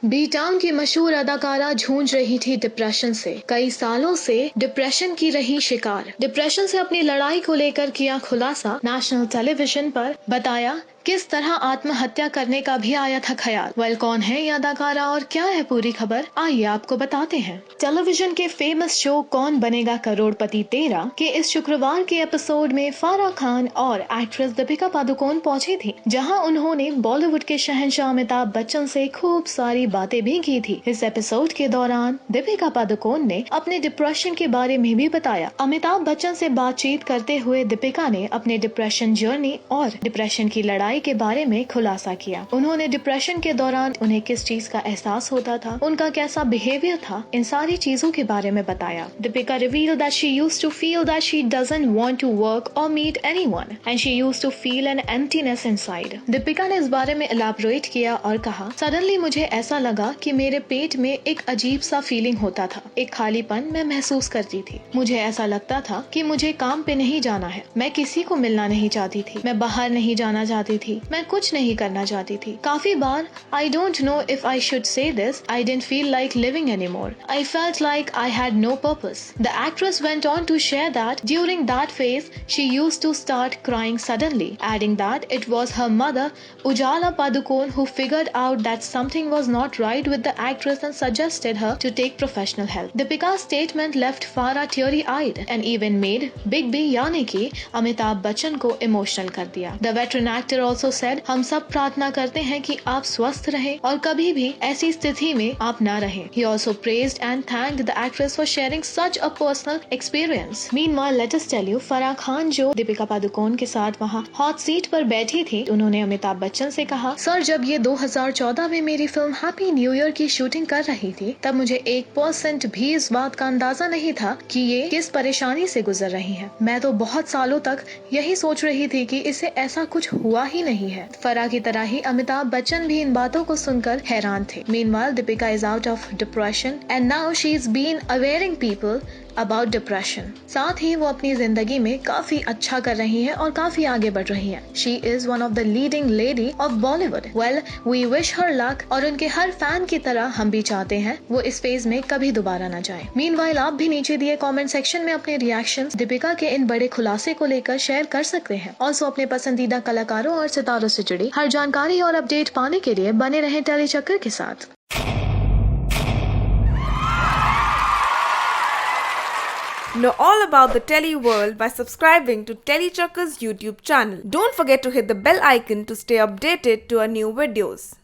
B town की मशहूर अदाकारा जूझ रही थी डिप्रेशन से। कई सालों से डिप्रेशन की रही शिकार। डिप्रेशन से अपनी लड़ाई को लेकर किया खुलासा। नेशनल टेलीविजन पर बताया किस तरह आत्महत्या करने का भी आया था ख्याल। वेल, कौन है ये अदाकारा और क्या है पूरी खबर, आइए आपको बताते हैं। टेलीविजन के फेमस शो कौन बनेगा करोड़पति 13 के इस शुक्रवार के एपिसोड में फराह खान और एक्ट्रेस दीपिका पादुकोण पहुंची थी, जहां उन्होंने बॉलीवुड के शहंशाह अमिताभ बच्चन से खूब सारी बातें भी की थी। इस एपिसोड के दौरान दीपिका पादुकोण ने अपने डिप्रेशन के बारे में भी बताया। अमिताभ बच्चन से बातचीत करते हुए दीपिका ने अपने डिप्रेशन जर्नी और डिप्रेशन की लड़ाई के बारे में खुलासा किया। उन्होंने डिप्रेशन के दौरान उन्हें किस चीज का एहसास होता था, उनका कैसा बिहेवियर था, इन सारी चीजों के बारे में बताया। Deepika revealed that she used to feel that she doesn't want to work or meet anyone and she used to feel an emptiness inside। Deepika ने इस बारे में एलैबोरेट किया और कहा, सडनली मुझे ऐसा लगा कि मेरे पेट में एक अजीब सा फीलिंग होता था, एक खालीपन मैं महसूस करती थी। मुझे ऐसा लगता था कि मुझे काम पे नहीं जाना है, मैं किसी को मिलना नहीं चाहती थी, मैं बाहर नहीं जाना चाहती थी, मैं कुछ नहीं करना चाहती थी। काफी बार I don't know if I should say this, I didn't feel like living anymore, I felt like I had no purpose. The actress went on to share that during that phase she used to start crying suddenly, adding that it was her mother Ujjala Padukone who figured out that something was not right with the actress and suggested her to take professional help। Deepika's statement left Farah teary-eyed and even made Big B यानी कि अमिताभ बच्चन को emotional कर दिया। The veteran actor also said, हम सब प्रार्थना करते हैं कि आप स्वस्थ रहें और कभी भी ऐसी स्थिति में आप ना रहें। He also praised and thanked the actress for sharing such a personal experience। Meanwhile, let us tell you, Farah Khan जो दीपिका पादुकोण के साथ वहाँ हॉट सीट पर बैठी थी, उन्होंने अमिताभ बच्चन से कहा, सर जब ये 2014 में मेरी फिल्म हैप्पी न्यू ईयर की शूटिंग कर रही थी, तब मुझे 1% भी इस बात का अंदाजा नहीं था कि ये किस परेशानी से गुजर रही हैं। मैं तो बहुत सालों तक यही सोच रही थी कि इसे ऐसा कुछ हुआ ही नहीं है। फराह की तरह ही अमिताभ बच्चन भी इन बातों को सुनकर हैरान थे। Meanwhile, Deepika is out of depression and now she's been awareing people about depression। साथ ही वो अपनी जिंदगी में काफी अच्छा कर रही हैं और काफी आगे बढ़ रही हैं। She is one of the leading lady of Bollywood। Well, we wish her luck और उनके हर फैन की तरह हम भी चाहते हैं वो इस फेज में कभी दोबारा न जाए। Meanwhile, आप भी नीचे दिए कमेंट सेक्शन में अपने रिएक्शंस दीपिका के इन बड़े खुलासे को लेकर शेयर कर सकते हैं। ऑल्सो अपने पसंदीदा कलाकारों और सितारों से जुड़ी हर जानकारी और अपडेट पाने के लिए बने रहें टेली चक्कर के साथ। Know all about the Telly world by subscribing to Telly Chakka's YouTube channel. Don't forget to hit the bell icon to stay updated to our new videos.